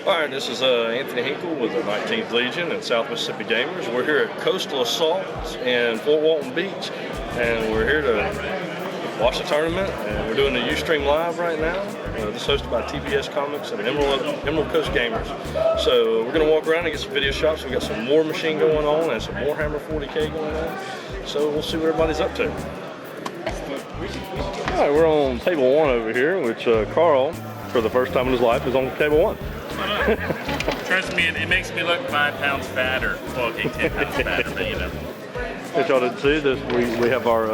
Alright, this is Anthony Hinkle with the 19th Legion and South Mississippi Gamers. We're here at Coastal Assault in Fort Walton Beach, and we're here to watch the tournament, and we're doing the Ustream Live right now. This is hosted by TPS Comics and Emerald Coast Gamers. So we're going to walk around and get some video shots. We've got some War Machine going on and some Warhammer 40K going on. So we'll see what everybody's up to. Alright, we're on table 1 over here, which Karl, for the first time in his life, is on table 1. Trust me, it makes me look 5 pounds fatter. Well, okay, 10 pounds fatter, but you know. If y'all didn't see this, we have our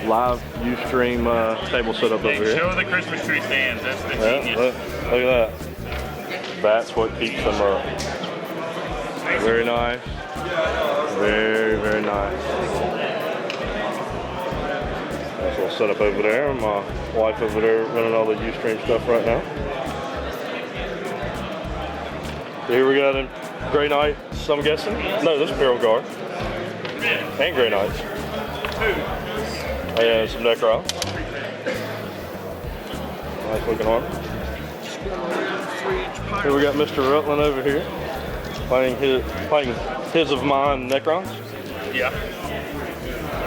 live Ustream table set up over here. Show the Christmas tree stands. That's the genius. Look at that. That's what keeps them up. Very nice. Very, very nice. That's a little setup over there. My wife over there running all the Ustream stuff right now. Here we got a Grey Knights, I'm guessing. No, this is Imperial Guard. And Grey Knights. And some Necron. Nice looking armor. Here we got Mr. Rutland over here. Playing his of mine Necrons. Yeah.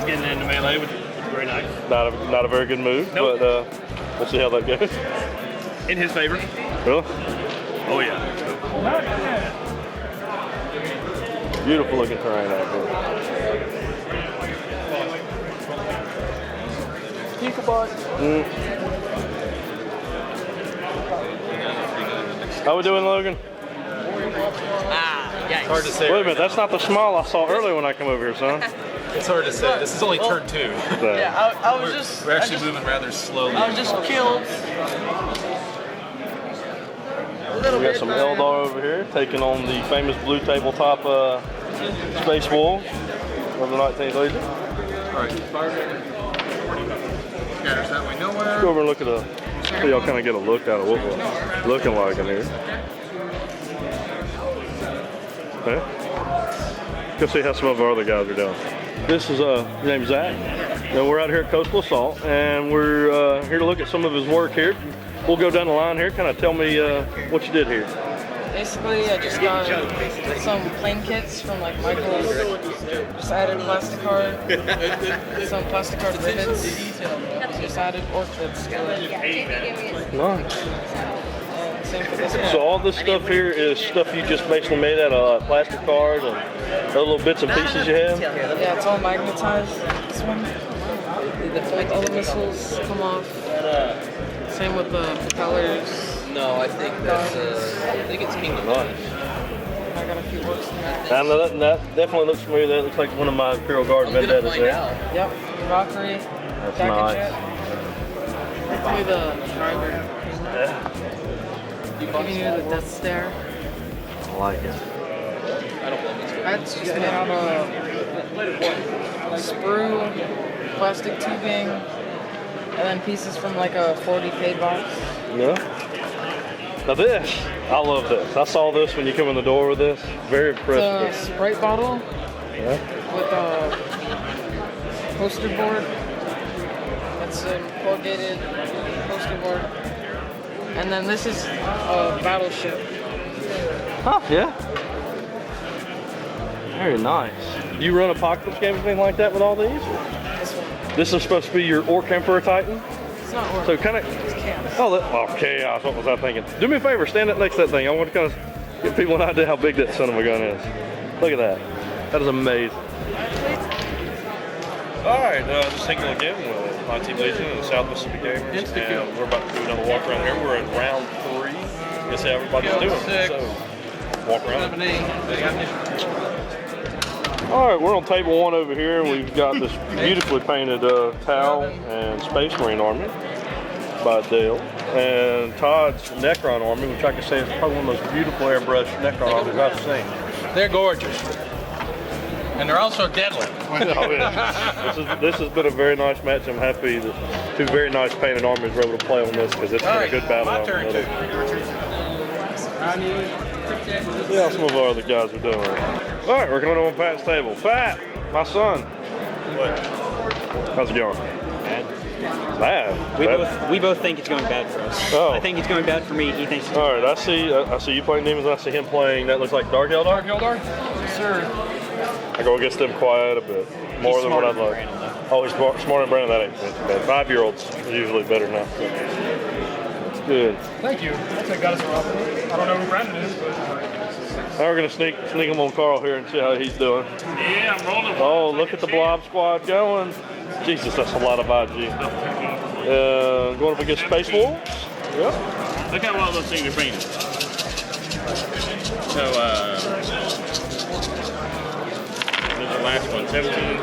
I'm getting into melee with Grey Knights. Not a very good move, nope. But we'll see how that goes. In his favor. Really? Oh yeah. Beautiful looking terrain out here. How we doing, Logan? It's hard to say. Wait a minute, that's not the smile I saw earlier when I came over here, son. It's hard to say. This is only turn 2. Yeah, I was just. We're actually moving rather slowly. I was just killed. We got some Eldar over here taking on the famous blue tabletop Space Wolves of the 19th Legion. Alright, scatters that way nowhere. Let's go over and look at so y'all kind of get a look at what we're looking like in here. Okay. Go see how some of our other guys are doing. This is your name's Zach. And we're out here at Coastal Assault, and we're here to look at some of his work here. We'll go down the line here. Kind of tell me what you did here. Basically, I just got some plane kits from like Michael's. Just added plastic card, some plastic card rivets. Just added orc bits to it. Nice. And same for this one. So all this stuff here is stuff you just basically made out of plastic cards and other little bits and pieces you have? Yeah, it's all magnetized. This one. Like all the missiles come off. Same with the propellers. No, I think that's I think it's Kingdom. Nice. I got a few works in that. That definitely looks familiar. That looks like one of my Imperial Guard vendettas there. Yep, Valkyrie. That's Jacket nice. jet. Hopefully the driver. Yeah. Giving you the Death Stare. I like it. That's just made out of sprue, plastic tubing, and then pieces from like a 40K box. Yeah. Now this, I love this. I saw this when you come in the door with this. Very impressive. It's a Sprite bottle with a poster board. It's a corrugated poster board. And then this is a battleship. Huh, yeah. Very nice. Do you run apocalypse games or anything like that with all these? This one. This is supposed to be your Orc Emperor Titan? It's not orc. So kind of, It's chaos. oh, chaos. What was I thinking? Do me a favor, stand up next to that thing. I want to kind of give people an idea how big that son of a gun is. Look at that. That is amazing. All right, just taking a again with 19th Legion and South Mississippi Gamers, and we're about to do another walk around here. We're in round 3. Let's see how everybody's doing. So, walk around. All right, we're on table 1 over here, and we've got this beautifully painted Tau and Space Marine army by Dale, and Todd's Necron army, which I can say is probably one of the most beautiful airbrushed Necron armies I've seen. They're gorgeous. And they're also deadly. Oh, yeah. This has been a very nice match. I'm happy that 2 very nice painted armies were able to play on this because it's been a good battle. My turn, too. See how some of our other guys are doing. All right, we're coming on Pat's table. Pat, my son. What? How's it going? Bad. We both think it's going bad for us. Oh. I think it's going bad for me. He thinks it's All going right, bad. I see you playing demons, and I see him playing, that looks like Dark Eldar? Dark Eldar? Yes, sir. I go against them quite a bit. More than what I'd like. Oh, he's smarter than Brandon, that ain't bad. 5-year-olds are usually better than that. So. It's good. Thank you. That's what got us around. I don't know who Brandon is, but... Now we're going to sneak him on Karl here and see how he's doing. Yeah, I'm rolling. Oh, look at the blob squad going. Jesus, that's a lot of IG. Going up against Space Wolves. Yep. Look how well those things are painted. So, there's the last one, 17.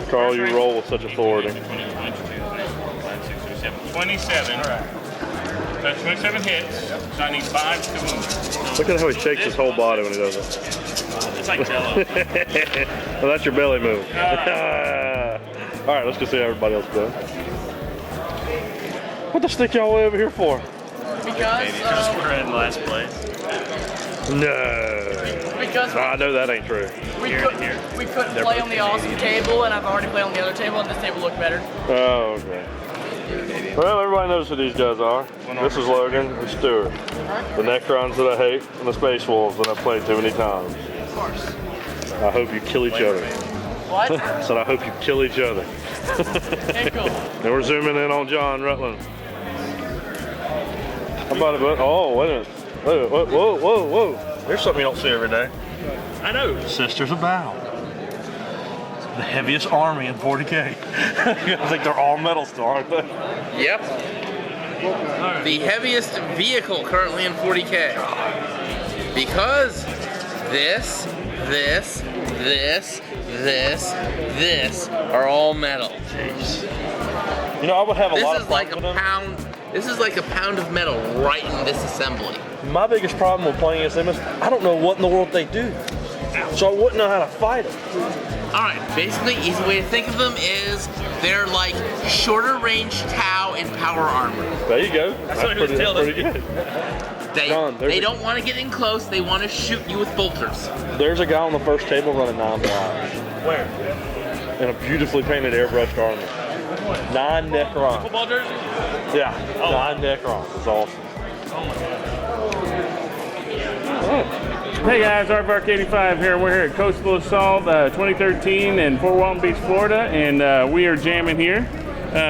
Karl, you roll with such authority. 27. All right. So 27 hits. So I need 5 to wound. So Look at how he shakes his whole body when he does it. it's like Jello. Well, that's your belly move. All right, let's go see how everybody else does. What the stick y'all way over here for? Because we're in last place. No. Because I know that ain't true. we couldn't play on the awesome table, and I've already played on the other table, and this table looked better. Oh, okay. Well, everybody knows who these guys are. This is Logan and Stuart. The Necrons that I hate and the Space Wolves that I've played too many times. Of course. I hope you kill each other. What? I said I hope you kill each other. Okay, cool. And we're zooming in on John Rutland. How about it, bud? Oh, wait a minute. Whoa. There's something you don't see every day. I know. Sisters of Battle. The heaviest army in 40K. I think they're all metal still, aren't they? Yep. The heaviest vehicle currently in 40K. Because this are all metal. Jeez. You know, I would have a lot of This is like problems a with them. pound. This is like a pound of metal right in this assembly. My biggest problem with playing against them is I don't know what in the world they do. So I wouldn't know how to fight them. Alright, basically, easy way to think of them is they're like shorter range Tau in power armor. There you go. That's what he was telling pretty good. They don't want to get in close, they want to shoot you with bolters. There's a guy on the first table running 9 blocks. Where? In a beautifully painted airbrushed armor. 9 Necrons. Football jersey? Yeah, 9 Necrons. It's awesome. Hey guys, Aardvark85 here. We're here at Coastal Assault 2013 in Fort Walton Beach, Florida, and we are jamming here.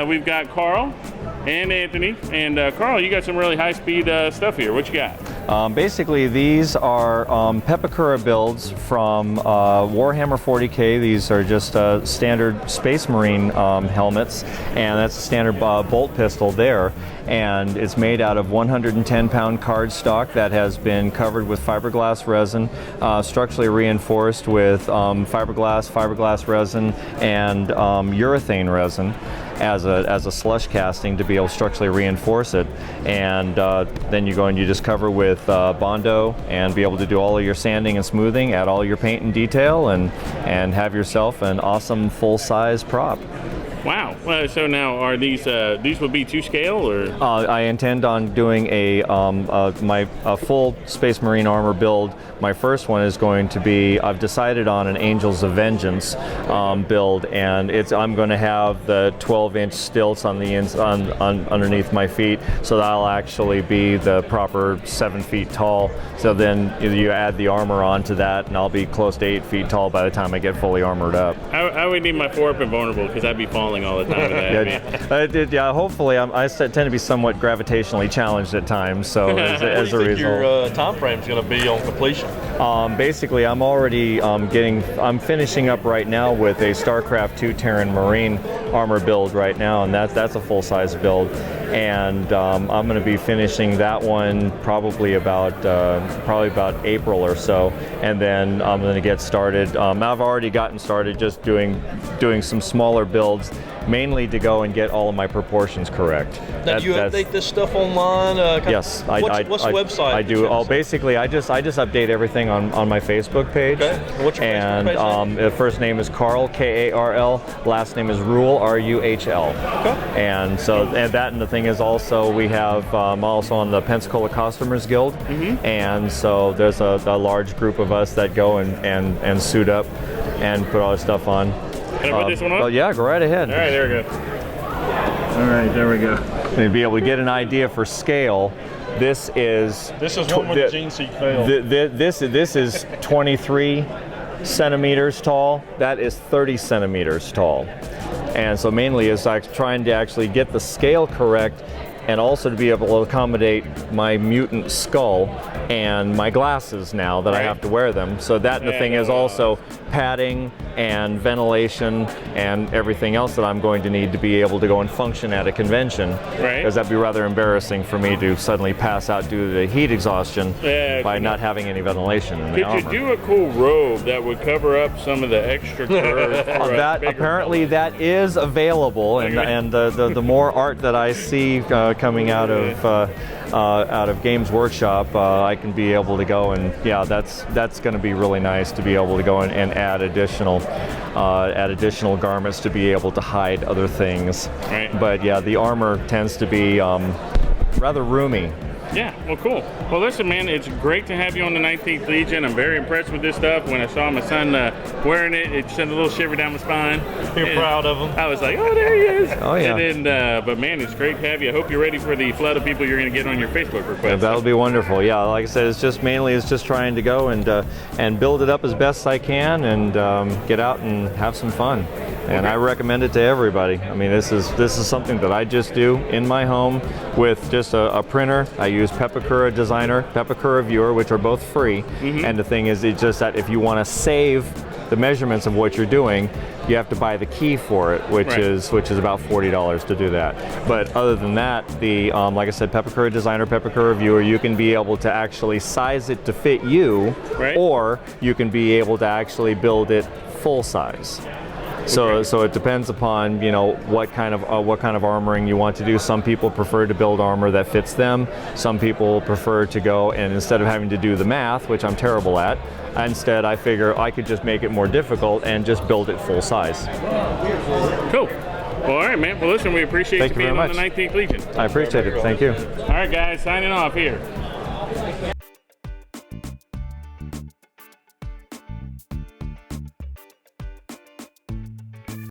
We've got Karl and Anthony, and Karl, you got some really high-speed stuff here. What you got? Basically, these are Pepakura builds from Warhammer 40K. These are just standard Space Marine helmets, and that's a standard bolt pistol there. And it's made out of 110-pound cardstock that has been covered with fiberglass resin, structurally reinforced with fiberglass resin, and urethane resin as a slush casting to be able to structurally reinforce it. And then you go and you just cover with Bondo and be able to do all of your sanding and smoothing, add all your paint and detail, and have yourself an awesome full-size prop. Wow. So now, are these would be to scale, or? I intend on doing a full Space Marine armor build. My first one is going to be, I've decided on an Angels of Vengeance build, and I'm going to have the 12-inch stilts on the underneath my feet, so that'll actually be the proper 7 feet tall. So then you add the armor onto that, and I'll be close to 8 feet tall by the time I get fully armored up. I would need my 4-up invulnerable because I'd be falling all the time with that. Hopefully I tend to be somewhat gravitationally challenged at times, so as a result. What do you think your time frame is going to be on completion? Basically, I'm already I'm finishing up right now with a StarCraft 2 Terran Marine armor build right now, and that's a full-size build. And I'm going to be finishing that one probably about April or so, and then I'm going to get started. I've already gotten started just doing some smaller builds, mainly to go and get all of my proportions correct. Now, do you update this stuff online? Yes, what's the website? I do. Basically, I just update everything on my Facebook page. Okay. What's your Facebook page name? The first name is Karl, Karl. Last name is Ruhl, Ruhl. Okay. And the thing is also we have also on the Pensacola Costumers Guild, and so there's a large group of us that go and suit up and put all the stuff on. Can I put this one on? Well, yeah, go right ahead. All right, there we go. All right, there we go. And be able to get an idea for scale. This is one where the gene seek failed. This is 23 centimeters tall. That is 30 centimeters tall. And so mainly it's like trying to actually get the scale correct, and also to be able to accommodate my mutant skull and my glasses now that I have to wear them. So that the thing is also padding and ventilation and everything else that I'm going to need to be able to go and function at a convention. Right. Because that'd be rather embarrassing for me to suddenly pass out due to the heat exhaustion by not having any ventilation in the armor. Could you do a cool robe that would cover up some of the extra curves? That apparently that is available, and the more art that I see coming out of Games Workshop, I can be able to go and that's going to be really nice to be able to go and add additional garments to be able to hide other things. Right. But yeah, the armor tends to be rather roomy. Yeah, well, cool. Well, listen, man, it's great to have you on the 19th Legion. I'm very impressed with this stuff. When I saw my son wearing it, it sent a little shiver down my spine. You're proud of him. I was like, oh, there he is. Oh, yeah. And then, but man, it's great to have you. I hope you're ready for the flood of people you're going to get on your Facebook request. Yeah, that'll be wonderful. Yeah, like I said, it's just trying to go and build it up as best I can and get out and have some fun. And I recommend it to everybody. I mean, this is something that I just do in my home with just a printer. I use Pepakura Designer, Pepakura Viewer, which are both free. And the thing is, it's just that if you want to save the measurements of what you're doing, you have to buy the key for it, which is about $40 to do that. But other than that, the like I said, Pepakura Designer, Pepakura Viewer, you can be able to actually size it to fit you, or you can be able to actually build it full size. So it depends upon what kind of armoring you want to do. Some people prefer to build armor that fits them. Some people prefer to go and instead of having to do the math, which I'm terrible at, instead I figure I could just make it more difficult and just build it full size. Cool. Well, all right, man. Well, listen, we appreciate you being on the 19th Legion. I appreciate it. Thank you. All right, guys, signing off here.